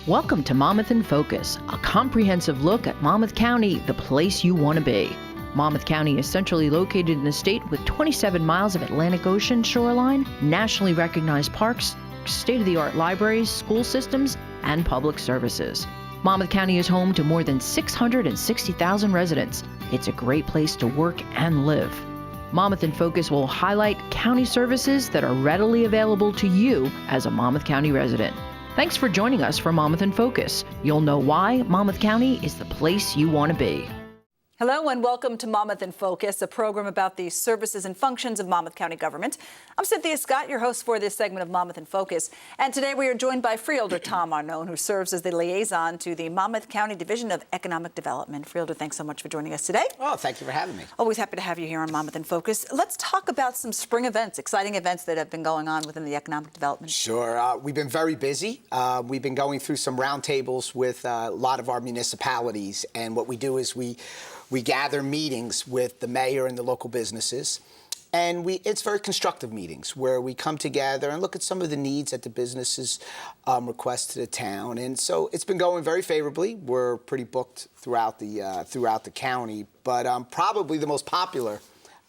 Welcome to Monmouth in Focus, a comprehensive look at Monmouth County, the place you want to be. Monmouth County is centrally located in the state with 27 miles of Atlantic Ocean shoreline, nationally recognized parks, state-of-the-art libraries, school systems, and public services. Monmouth County is home to more than 660,000 residents. It's a great place to work and live. Monmouth in Focus will highlight county services that are readily available to you as a Monmouth County resident. Thanks for joining us for Monmouth in Focus. You'll know why Monmouth County is the place you want to be. Hello and welcome to Monmouth in Focus, a program about the services and functions of Monmouth County government. I'm Cynthia Scott, your host for this segment of Monmouth in Focus. And today we are joined by Freeholder Tom Arnone, who serves as the liaison to the Monmouth County Division of Economic Development. Freeholder, thanks so much for joining us today. Oh, thank you for having me. Always happy to have you here on Monmouth in Focus. Let's talk about some spring events, exciting events that have been going on within the economic development. Sure. We've been very busy. We've been going through some roundtables with a lot of our municipalities. And what we do is we gather meetings with the mayor and the local businesses. And it's very constructive meetings where we come together and look at some of the needs that the businesses request to the town. And so it's been going very favorably. We're pretty booked throughout the county. But probably the most popular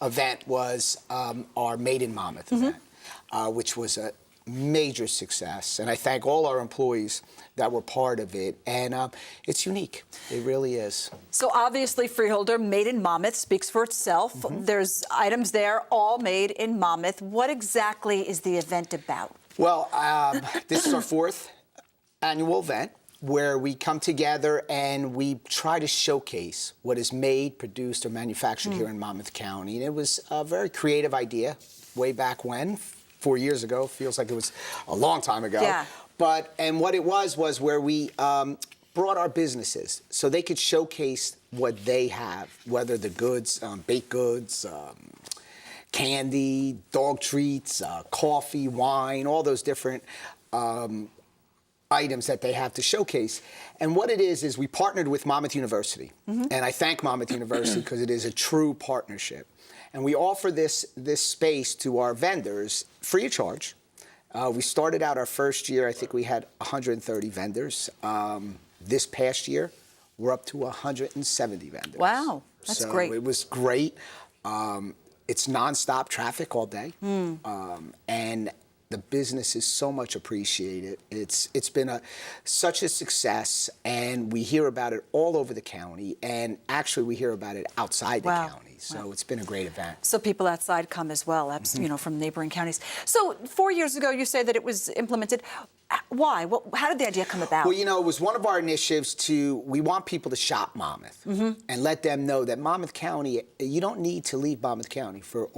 event was our Made in Monmouth event, which was a major success. And I thank all our employees that were part of it. And it's unique. It really is. So obviously, Freeholder, Made in Monmouth speaks for itself. There's items there all made in Monmouth. What exactly is the event about? Well, this is our fourth annual event where we come together and we try to showcase what is made, produced, or manufactured here in Monmouth County. And it was a very creative idea way back when. 4 years ago, feels like it was a long time ago. Yeah. And what it was where we brought our businesses so they could showcase what they have, whether the goods, baked goods, candy, dog treats, coffee, wine, all those different items that they have to showcase. And what it is we partnered with Monmouth University. And I thank Monmouth University because it is a true partnership. And we offer this space to our vendors free of charge. We started out our first year, I think we had 130 vendors. This past year, we're up to 170 vendors. Wow, that's great. So it was great. It's nonstop traffic all day. And the business is so much appreciated. It's been such a success, and we hear about it all over the county, and actually we hear about it outside the county. So it's been a great event. So people outside come as well, you know, from neighboring counties. So 4 years ago, you say that it was implemented. Why? How did the idea come about? Well, you know, it was one of our initiatives we want people to shop Monmouth and let them know that Monmouth County, you don't need to leave Monmouth County for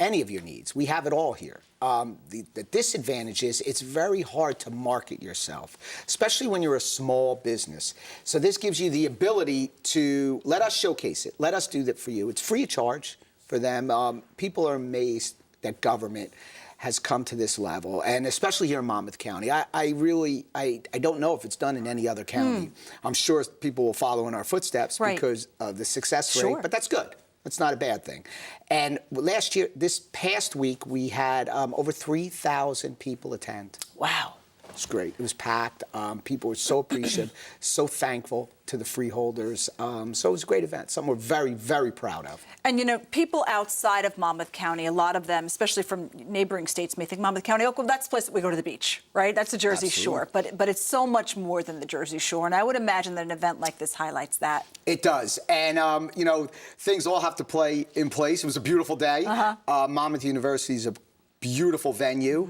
any of your needs. We have it all here. The disadvantage is it's very hard to market yourself, especially when you're a small business. So this gives you the ability to let us showcase it. Let us do that for you. It's free of charge for them. People are amazed that government has come to this level, and especially here in Monmouth County. I don't know if it's done in any other county. I'm sure people will follow in our footsteps because of the success rate, but that's good. That's not a bad thing. And this past week, we had over 3,000 people attend. Wow. It was great. It was packed. People were so appreciative, so thankful to the freeholders. So it was a great event, something we're very, very proud of. And, you know, people outside of Monmouth County, a lot of them, especially from neighboring states, may think Monmouth County, oh, well, that's the place that we go to the beach, right? That's the Jersey Shore. But it's so much more than the Jersey Shore. And I would imagine that an event like this highlights that. It does. And, you know, things all have to play in place. It was a beautiful day. Monmouth University is a beautiful venue.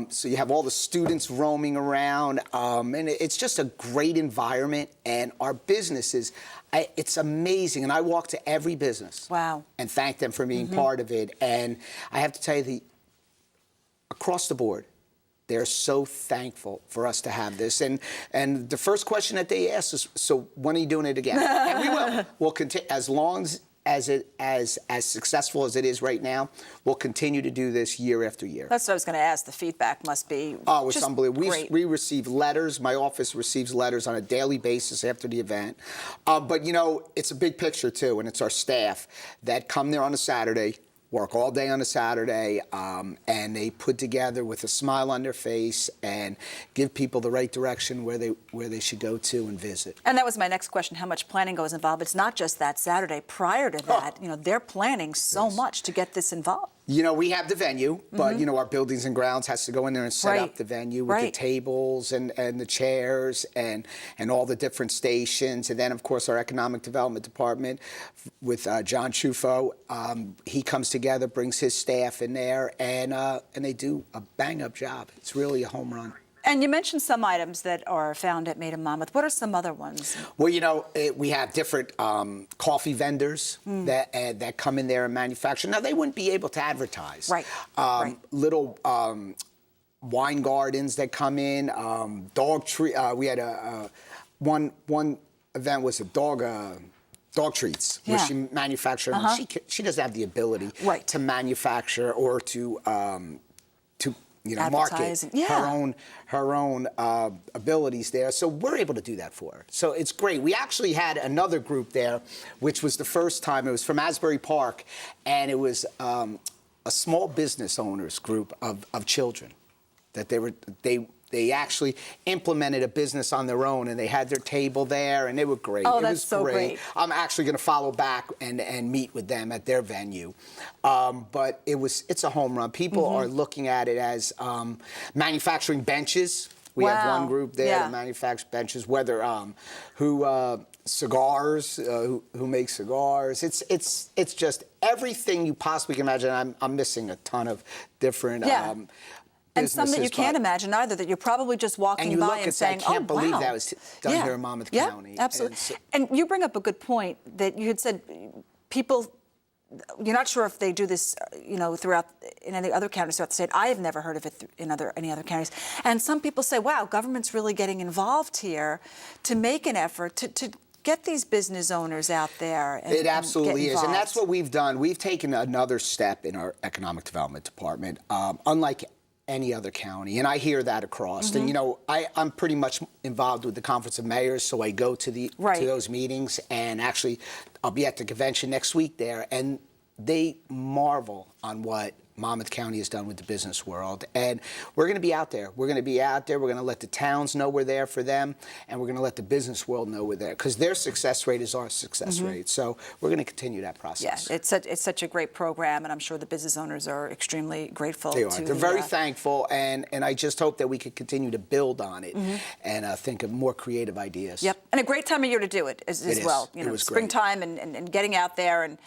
So you have all the students roaming around, and it's just a great environment. And our businesses, it's amazing. And I walk to every business and thank them for being part of it. And I have to tell you, across the board, they're so thankful for us to have this. And the first question that they ask is, so when are you doing it again? And we will. We'll continue as long as successful as it is right now. We'll continue to do this year after year. That's what I was going to ask. The feedback must be it's unbelievable. We receive letters. My office receives letters on a daily basis after the event. But, you know, it's a big picture, too, and it's our staff that come there on a Saturday. work all day on a Saturday, and they put together with a smile on their face and give people the right direction where they should go to and visit. And that was my next question, how much planning goes involved? It's not just that Saturday. Prior to that, they're planning so much to get this involved. We have the venue, but, our buildings and grounds has to go in there and set up the venue with the tables and the chairs and all the different stations. And then, of course, our economic development department with John Chufo, he comes together, brings his staff in there, and they do a bang-up job. It's really a home run. And you mentioned some items that are found at Made in Monmouth. What are some other ones? Well, we have different coffee vendors that come in there and manufacture. Now, they wouldn't be able to advertise. Right. Little wine gardens that come in, dog tree. We had one event was a dog treats where she manufactured. She doesn't have the ability to manufacture or to market her own abilities there. So we're able to do that for her. So it's great. We actually had another group there, which was the first time. It was from Asbury Park, and it was a small business owners group of children that they actually implemented a business on their own, and they had their table there, and they were great. Oh, it that's was so great. I'm actually going to follow back and meet with them at their venue. But it's a home run. People are looking at it as manufacturing benches. We have one group there that manufactures benches, whether cigars, who makes cigars. It's just everything you possibly can imagine. I'm missing a ton of different and some that you can't imagine either, that you're probably just walking by and saying, I can't believe that was done here in Monmouth County. Yeah, absolutely. And you bring up a good point that you had said people, you're not sure if they do this, throughout in any other counties throughout the state. I have never heard of it in any other counties. And some people say, wow, government's really getting involved here to make an effort to get these business owners out there. It absolutely is. And that's what we've done. We've taken another step in our economic development department, unlike any other county, and I hear that across. And I'm pretty much involved with the Conference of Mayors, so I go to to those meetings, and actually I'll be at the convention next week there, and they marvel on what Monmouth County has done with the business world. And we're going to be out there. We're going to let the towns know we're there for them, and we're going to let the business world know we're there, because their success rate is our success rate. So we're going to continue that process. Yeah, it's such a great program, and I'm sure the business owners are extremely grateful. They are. They're very thankful, and I just hope that we could continue to build on it and think of more creative ideas. Yep, and a great time of year to do it as well. It was springtime and getting out there, and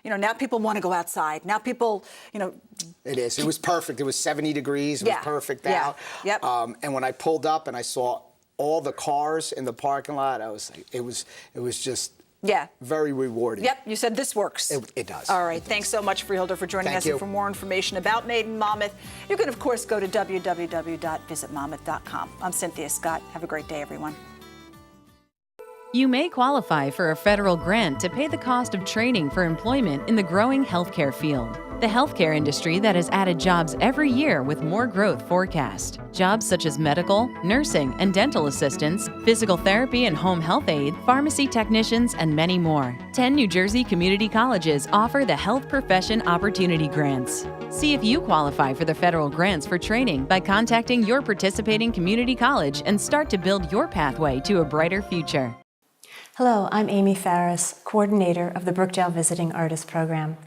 now people want to go outside. Now people, It is. It was perfect. It was 70 degrees. It was perfect out. Yep. And when I pulled up and I saw all the cars in the parking lot, I was like, it was just very rewarding. Yep. You said this works. It does. All right. Thanks so much, Freeholder, for joining us. And for more information about Made in Monmouth, you can, of course, go to www.visitmonmouth.com. I'm Cynthia Scott. Have a great day, everyone. You may qualify for a federal grant to pay the cost of training for employment in the growing healthcare field. The healthcare industry that has added jobs every year with more growth forecast. Jobs such as medical, nursing, and dental assistants, physical therapy and home health aide, pharmacy technicians, and many more. 10 New Jersey community colleges offer the Health Profession Opportunity Grants. See if you qualify for the federal grants for training by contacting your participating community college and start to build your pathway to a brighter future. Hello, I'm Amy Farris, coordinator of the Brookdale Visiting Artist Program.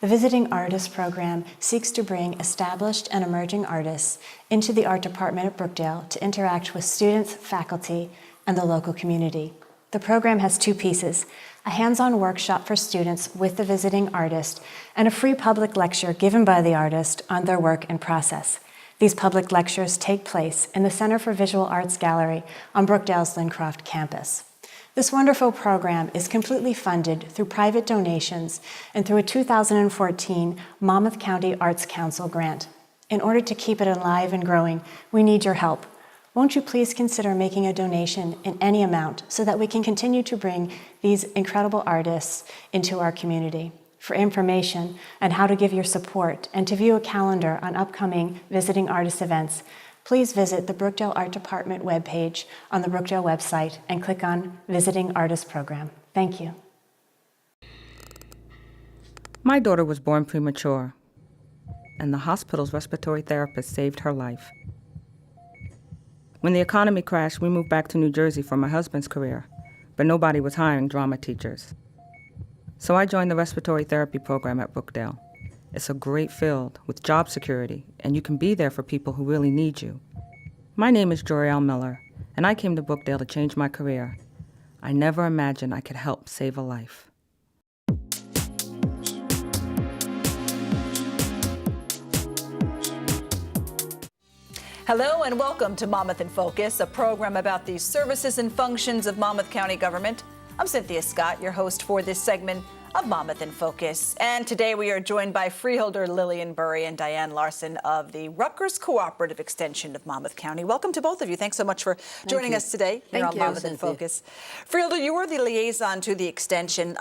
The Visiting Artist Program seeks to bring established and emerging artists into the art department at Brookdale to interact with students, faculty, and the local community. The program has two pieces: a hands-on workshop for students with the visiting artist and a free public lecture given by the artist on their work and process. These public lectures take place in the Center for Visual Arts Gallery on Brookdale's Lincroft campus. This wonderful program is completely funded through private donations and through a 2014 Monmouth County Arts Council grant. In order to keep it alive and growing, we need your help. Won't you please consider making a donation in any amount so that we can continue to bring these incredible artists into our community? For information on how to give your support and to view a calendar on upcoming visiting artist events, please visit the Brookdale Art Department webpage on the Brookdale website and click on Visiting Artist Program. Thank you. My daughter was born premature, and the hospital's respiratory therapist saved her life. When the economy crashed, we moved back to New Jersey for my husband's career, but nobody was hiring drama teachers. So I joined the respiratory therapy program at Brookdale. It's a great field with job security, and you can be there for people who really need you. My name is Joriel Miller, and I came to Brookdale to change my career. I never imagined I could help save a life. Hello and welcome to Monmouth in Focus, a program about the services and functions of Monmouth County government. I'm Cynthia Scott, your host for this segment of Monmouth in Focus. And today we are joined by Freeholder Lillian Burry and Diane Larson of the Rutgers Cooperative Extension of Monmouth County. Welcome to both of you. Thanks so much for joining us today here on Monmouth in Focus. Freeholder, you are the liaison to the extension,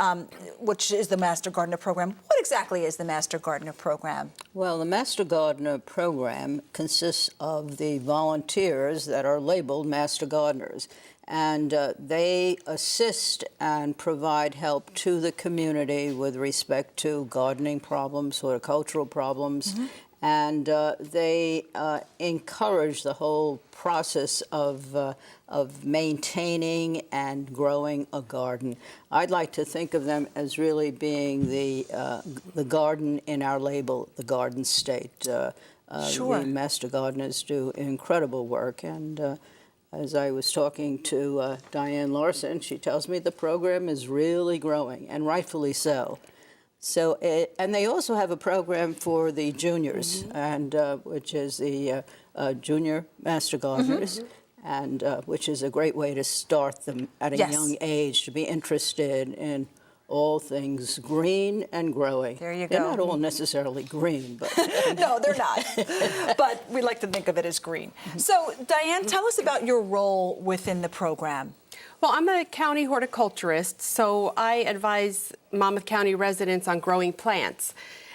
which is the Master Gardener Program. What exactly is the Master Gardener Program? Well, the Master Gardener Program consists of the volunteers that are labeled Master Gardeners. And they assist and provide help to the community with respect to gardening problems, horticultural problems, and they encourage the whole process of maintaining and growing a garden. I'd like to think of them as really being the garden in our label, the Garden State. Sure. The Master Gardeners do incredible work, and as I was talking to Diane Larson, she tells me the program is really growing, and rightfully so. So, and they also have a program for the juniors, and which is the Junior Master Gardeners, and which is a great way to start them at a young age to be interested in all things green and growing. There you go. They're not all necessarily green, but no, they're not. But we like to think of it as green. So, Diane, tell us about your role within the program. Well, I'm a county horticulturist, so I advise Monmouth County residents on growing plants.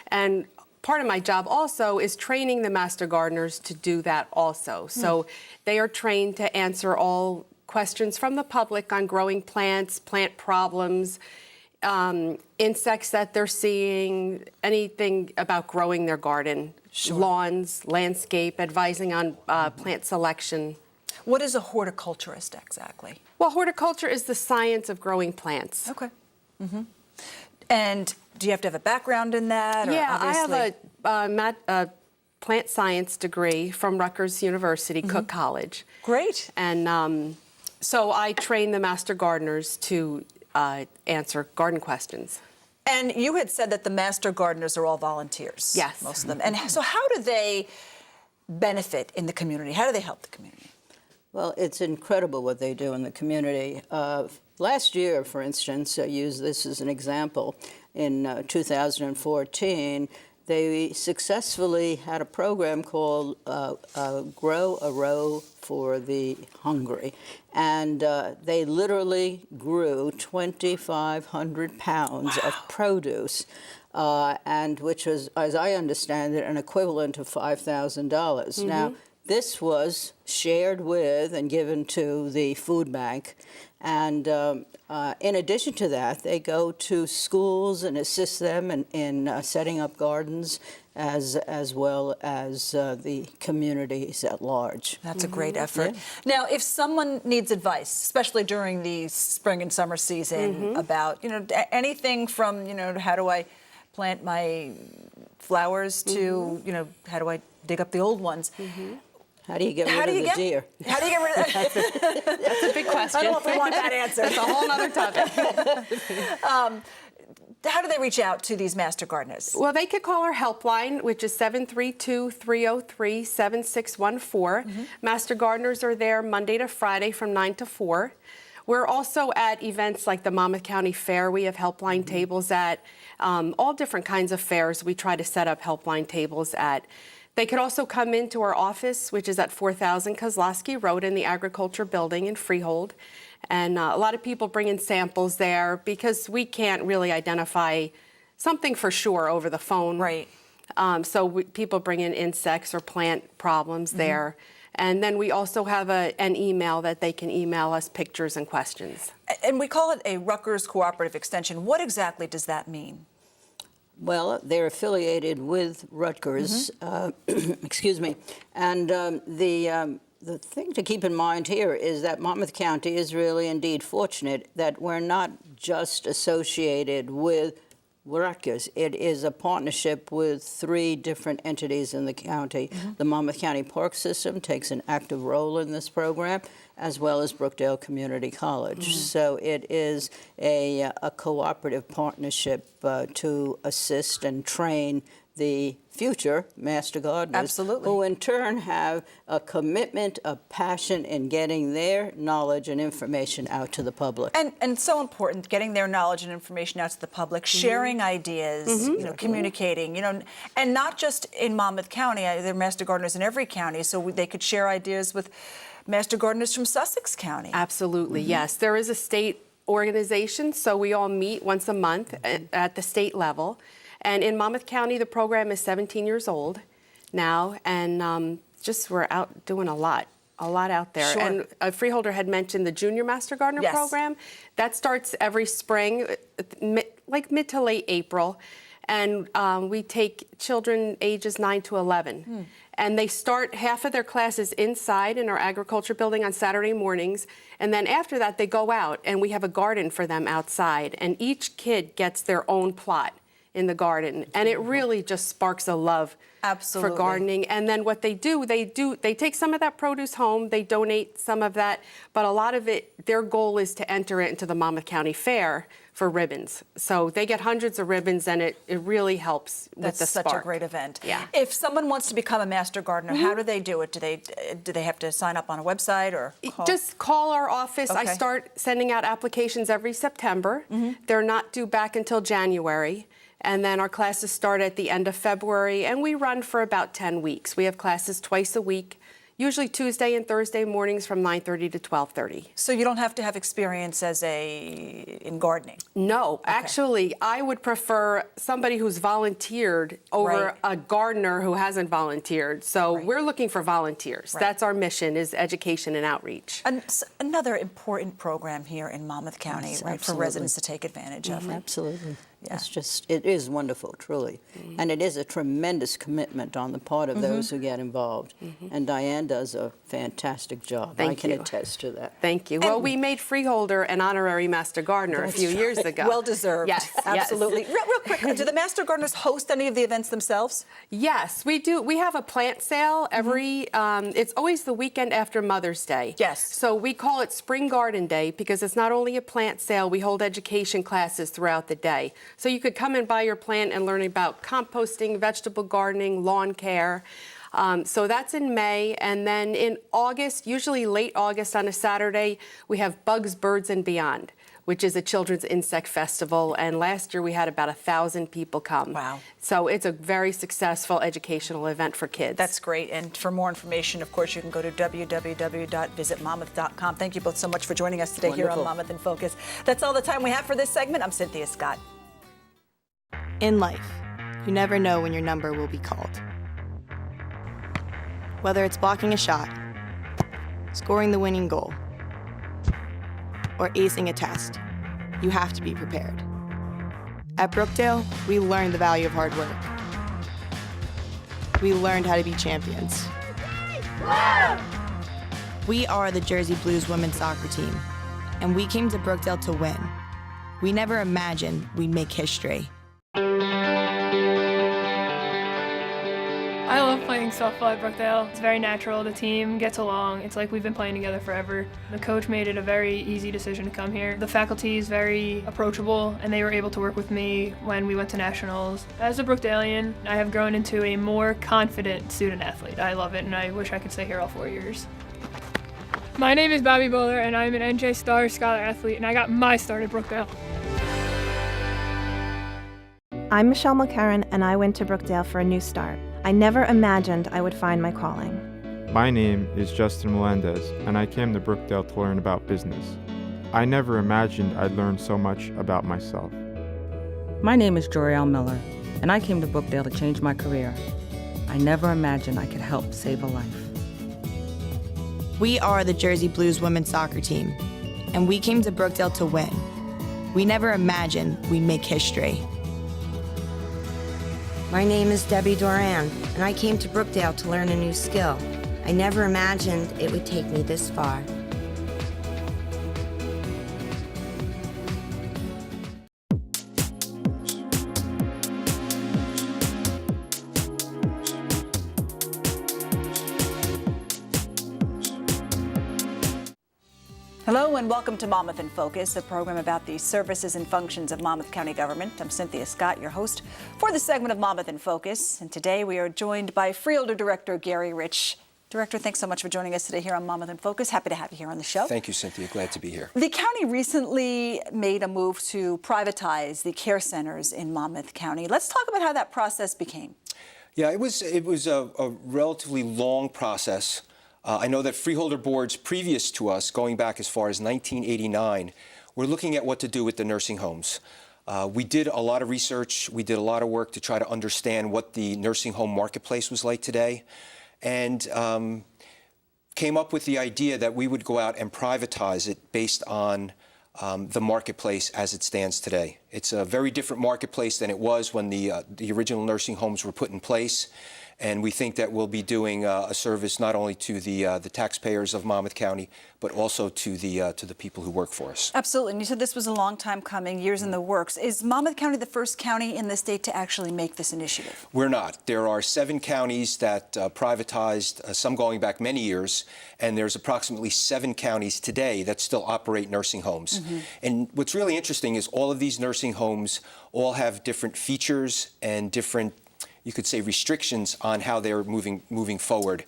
And part of my job also is training the Master Gardeners to do that also. So they are trained to answer all questions from the public on growing plants, plant problems, insects that they're seeing, anything about growing their garden, lawns, landscape, advising on plant selection. What is a horticulturist exactly? Well, horticulture is the science of growing plants. Okay. And do you have to have a background in that? Or Yeah, obviously... I have a plant science degree from Rutgers University, Cook College. Great. And so I train the Master Gardeners to answer garden questions. And you had said that the Master Gardeners are all volunteers. Yes. Most of them. And so how do they benefit in the community? How do they help the community? well, it's incredible what they do in the community. Last year, for instance, I use this as an example. In 2014, they successfully had a program called Grow a Row for the Hungry. And they literally grew 2,500 pounds of produce, and which was, as I understand it, an equivalent of $5,000. Now, this was shared with and given to the food bank. And in addition to that, they go to schools and assist them in setting up gardens as well as the communities at large. That's a great effort. Yeah. Now, if someone needs advice, especially during the spring and summer season, about, you know, anything from, you know, how do I plant my flowers to, you know, how do I dig up the old ones? How do you get rid of the deer? How do you get rid of that? That's a big question. I don't know if we want that answer. That's a whole other topic. How do they reach out to these master gardeners? Well, they could call our helpline, which is 732-303-7614. Master gardeners are there Monday to Friday from 9 to 4. We're also at events like the Monmouth County Fair. We have helpline tables at all different kinds of fairs. We try to set up helpline tables at. They could also come into our office, which is at 4000 Kozlowski Road in the Agriculture Building in Freehold. And a lot of people bring in samples there because we can't really identify something for sure over the phone. Right. So people bring in insects or plant problems there. And then we also have an email that they can email us pictures and questions. And we call it a Rutgers Cooperative Extension. What exactly does that mean? Well, they're affiliated with Rutgers, excuse me, and the thing to keep in mind here is that Monmouth County is really indeed fortunate that we're not just associated with Rutgers. It is a partnership with 3 different entities in the county. The Monmouth County Park System takes an active role in this program, as well as Brookdale Community College. So it is a cooperative partnership to assist and train the future Master Gardeners, Absolutely. who in turn have a commitment, a passion in getting their knowledge and information out to the public. And so important, getting their knowledge and information out to the public, sharing ideas, you know, communicating, you know, and not just in Monmouth County. There are Master Gardeners in every county, so they could share ideas with Master Gardeners from Sussex County. Absolutely, yes. There is a state organization, so we all meet once a month at the state level. And in Monmouth County, the program is 17 years old now, and just we're out doing a lot out there. Sure. And Freeholder had mentioned the Junior Master Gardener Yes. program. That starts every spring, like mid to late April. And we take children ages 9 to 11. And they start half of their classes inside in our agriculture building on Saturday mornings. And then after that, they go out, and we have a garden for them outside. And each kid gets their own plot in the garden, and it really just sparks a love Absolutely. for gardening. And then what they take some of that produce home, they donate some of that, but a lot of it, their goal is to enter it into the Monmouth County Fair for ribbons. So they get hundreds of ribbons, and it really helps with the That's such spark. a great event. Yeah. If someone wants to become a Master Gardener, how do they do it? Do they have to sign up on a website or call? Just call our office. I Okay. start sending out applications every September. They're not due back until January. And then our classes start at the end of February, and we run for about 10 weeks. We have classes twice a week, usually Tuesday and Thursday mornings from 9:30 to 12:30. So you don't have to have experience in gardening. No, actually, I would prefer somebody who's volunteered over Right. a gardener who hasn't volunteered. So we're looking for volunteers. Right. That's our mission, is education and outreach. Another important program here in Monmouth County, Yes, right, for absolutely. residents to take advantage of. Absolutely. Yeah. It is wonderful, truly. And it is a tremendous commitment on the part of those who get involved. And Diane does a fantastic job. I Thank can you. attest to that. Thank you. Well, we made Freeholder an honorary Master Gardener a few years ago. Well deserved. Yes, Absolutely. Yes. Real quick, do the Master Gardeners host any of the events themselves? Yes, we do. We have a plant sale every, it's always the weekend after Mother's Day. Yes. So we call it Spring Garden Day because it's not only a plant sale, we hold education classes throughout the day. So you could come and buy your plant and learn about composting, vegetable gardening, lawn care. So that's in May. And then in August, usually late August on a Saturday, we have Bugs, Birds, and Beyond, which is a children's insect festival. And last year we had about 1,000 people come. Wow. So it's a very successful educational event for kids. That's great. And for more information, of course, you can go to www.visitmonmouth.com. Thank you both so much for joining us today here on Wonderful. Monmouth in Focus. That's all the time we have for this segment. I'm Cynthia Scott. In life, you never know when your number will be called. Whether it's blocking a shot, scoring the winning goal, or acing a test, you have to be prepared. At Brookdale, we learned the value of hard work. We learned how to be champions. We are the Jersey Blues women's soccer team, and we came to Brookdale to win. We never imagined we'd make history. I love playing softball at Brookdale. It's very natural. The team gets along. It's like we've been playing together forever. The coach made it a very easy decision to come here. The faculty is very approachable, and they were able to work with me when we went to nationals. As a Brookdalian, I have grown into a more confident student athlete. I love it, and I wish I could stay here all 4 years. My name is Bobby Bowler, and I'm an NJ Star Scholar athlete, and I got my start at Brookdale. I'm Michelle McCarran, and I went to Brookdale for a new start. I never imagined I would find my calling. My name is Justin Melendez, and I came to Brookdale to learn about business. I never imagined I'd learn so much about myself. My name is Joriel Miller, and I came to Brookdale to change my career. I never imagined I could help save a life. We are the Jersey Blues women's soccer team, and we came to Brookdale to win. We never imagined we'd make history. My name is Debbie Doran, and I came to Brookdale to learn a new skill. I never imagined it would take me this far. Hello and welcome to Monmouth in Focus, a program about the services and functions of Monmouth County government. I'm Cynthia Scott, your host for this segment of Monmouth in Focus. And today we are joined by Freeholder Director Gary Rich. Director, thanks so much for joining us today here on Monmouth in Focus. Happy to have you here on the show. Thank you, Cynthia. Glad to be here. The county recently made a move to privatize the care centers in Monmouth County. Let's talk about how that process became. Yeah, it was a relatively long process. I know that freeholder boards previous to us, going back as far as 1989, were looking at what to do with the nursing homes. We did a lot of research. We did a lot of work to try to understand what the nursing home marketplace was like today, and came up with the idea that we would go out and privatize it based on the marketplace as it stands today. It's a very different marketplace than it was when the original nursing homes were put in place. And we think that we'll be doing a service not only to the taxpayers of Monmouth County, but also to the people who work for us. Absolutely. And you said this was a long time coming, years in the works. Is Monmouth County the first county in the state to actually make this initiative? We're not. There are 7 counties that privatized, some going back many years, and there's approximately 7 counties today that still operate nursing homes. Mm-hmm. And what's really interesting is all of these nursing homes all have different features and different, you could say, restrictions on how they're moving forward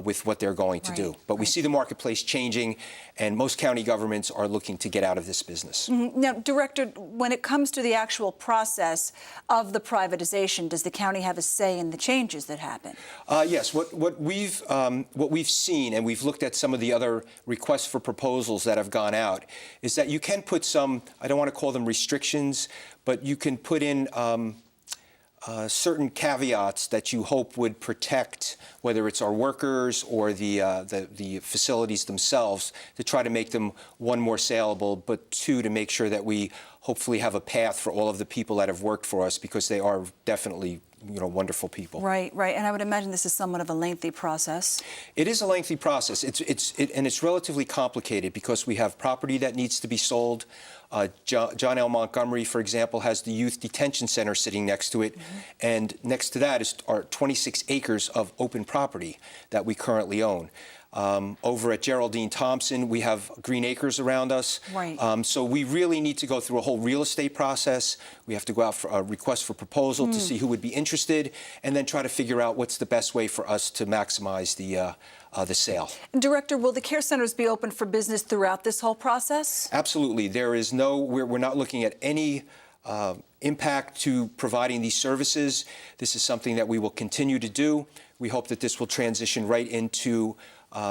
with what they're going to do. But we see the marketplace changing, and most county governments are looking to get out of this business. Mm-hmm. Now, Director, when it comes to the actual process of the privatization, does the county have a say in the changes that happen? Yes. What we've seen, and we've looked at some of the other requests for proposals that have gone out, is that you can put some, I don't want to call them restrictions, but you can put in certain caveats that you hope would protect, whether it's our workers or the facilities themselves, to try to make them, 1, more saleable, but 2, to make sure that we hopefully have a path for all of the people that have worked for us, because they are definitely, wonderful people. Right. And I would imagine this is somewhat of a lengthy process. It is a lengthy process. And it's relatively complicated because we have property that needs to be sold. John L. Montgomery, for example, has the Youth Detention Center sitting next to it. Mm-hmm. And next to that are 26 acres of open property that we currently own. Over at Geraldine Thompson, we have green acres around us. Right. So we really need to go through a whole real estate process. We have to go out for a request for proposal to see who would be interested, and then try to figure out what's the best way for us to maximize the sale. Director, will the care centers be open for business throughout this whole process? Absolutely. There is we're not looking at any impact to providing these services. This is something that we will continue to do. We hope that this will transition right into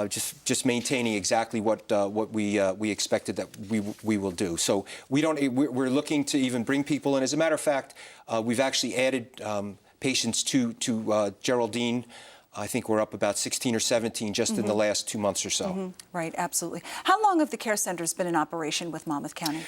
just maintaining exactly what we expected that we will do. So we're looking to even bring people in. As a matter of fact, we've actually added patients to Geraldine. I think we're up about 16 or 17 just in the last 2 months or so. Mm-hmm. Right, absolutely. How long have the care centers been in operation with Monmouth County?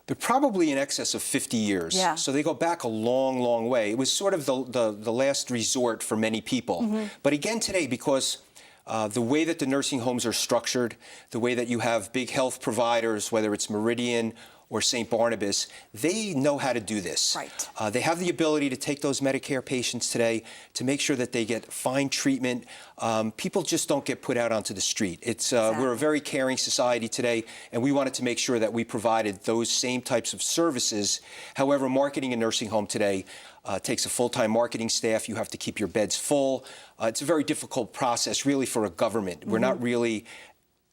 They're probably in excess of 50 years. Yeah. So they go back a long, long way. It was sort of the last resort for many people. Mm-hmm. But again today, because the way that the nursing homes are structured, the way that you have big health providers, whether it's Meridian or St. Barnabas, they know how to do this. Right. They have the ability to take those Medicare patients today to make sure that they get fine treatment. People just don't get put out onto the street. We're a very caring society today, and we wanted to make sure that we provided those same types of services. However, marketing a nursing home today takes a full-time marketing staff. You have to keep your beds full. It's a very difficult process, really, for a government. Mm-hmm. We're not really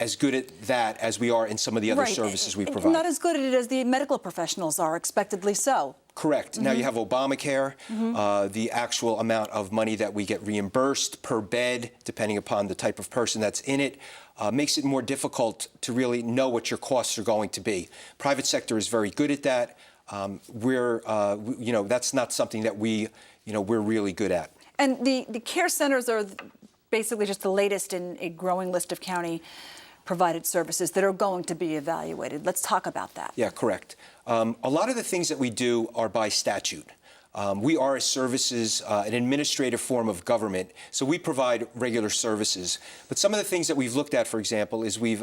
as good at that as we are in some of the other services we provide. Not as good at it as the medical professionals are, expectedly so. Correct. Mm-hmm. Now you have Obamacare, the actual amount of money that we get reimbursed per bed, depending upon the type of person that's in it, makes it more difficult to really know what your costs are going to be. Private sector is very good at that. That's not something that we're really good at. And the care centers are basically just the latest in a growing list of county provided services that are going to be evaluated. Let's talk about that. Yeah, correct. A lot of the things that we do are by statute. We are a services, an administrative form of government, so we provide regular services. But some of the things that we've looked at, for example, is we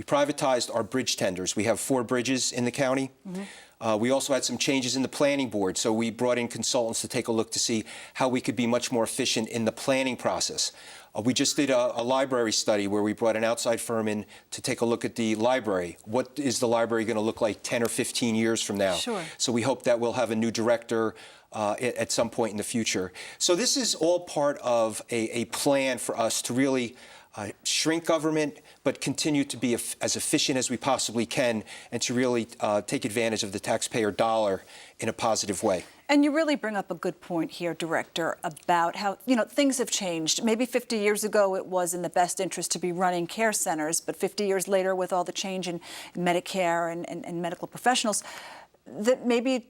privatized our bridge tenders. We have 4 bridges in the county. We also had some changes in the planning board, so we brought in consultants to take a look to see how we could be much more efficient in the planning process. We just did a library study where we brought an outside firm in to take a look at the library. What is the library going to look like 10 or 15 years from now? Sure. So we hope that we'll have a new director at some point in the future. So this is all part of a plan for us to really shrink government, but continue to be as efficient as we possibly can, and to really take advantage of the taxpayer dollar in a positive way. And you really bring up a good point here, Director, about how, things have changed. Maybe 50 years ago it was in the best interest to be running care centers, but 50 years later, with all the change in Medicare and medical professionals, that maybe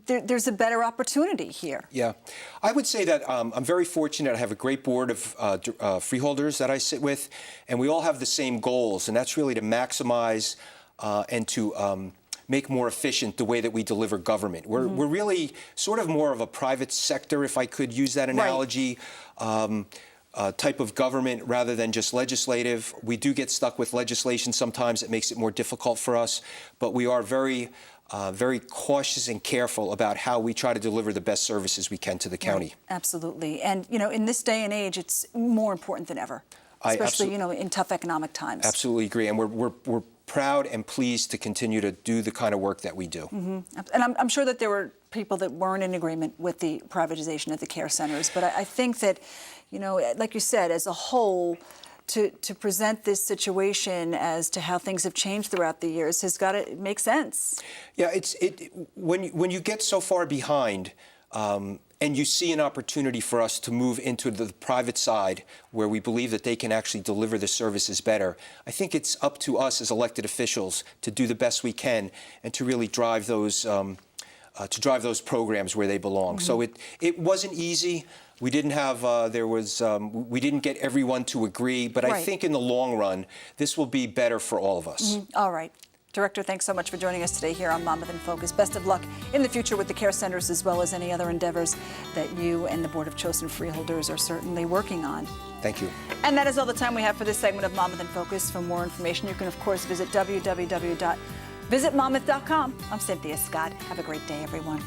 there's a better opportunity here. Yeah. I would say that I'm very fortunate. I have a great board of freeholders that I sit with, and we all have the same goals, and that's really to maximize and to make more efficient the way that we deliver government. We're really sort of more of a private sector, if I could use that analogy, type of government rather than just legislative. We do get stuck with legislation sometimes. It makes it more difficult for us, but we are very cautious and careful about how we try to deliver the best services we can to the county. Right. Absolutely. And, in this day and age, it's more important than ever, especially, in tough economic times. Absolutely agree. And we're proud and pleased to continue to do the kind of work that we do. And I'm sure that there were people that weren't in agreement with the privatization of the care centers, but I think that, like you said, as a whole, to present this situation as to how things have changed throughout the years has got to make sense. Yeah, when you get so far behind, and you see an opportunity for us to move into the private side where we believe that they can actually deliver the services better, I think it's up to us as elected officials to do the best we can and to really drive those programs where they belong. So it wasn't easy. We didn't have we didn't get everyone to agree, but I think in the long run this will be better for all of us. All right. Director, thanks so much for joining us today here on Monmouth in Focus. Best of luck in the future with the care centers, as well as any other endeavors that you and the Board of Chosen Freeholders are certainly working on. Thank you. And that is all the time we have for this segment of Monmouth in Focus. For more information, you can, of course, visit www.visitmonmouth.com. I'm Cynthia Scott. Have a great day, everyone.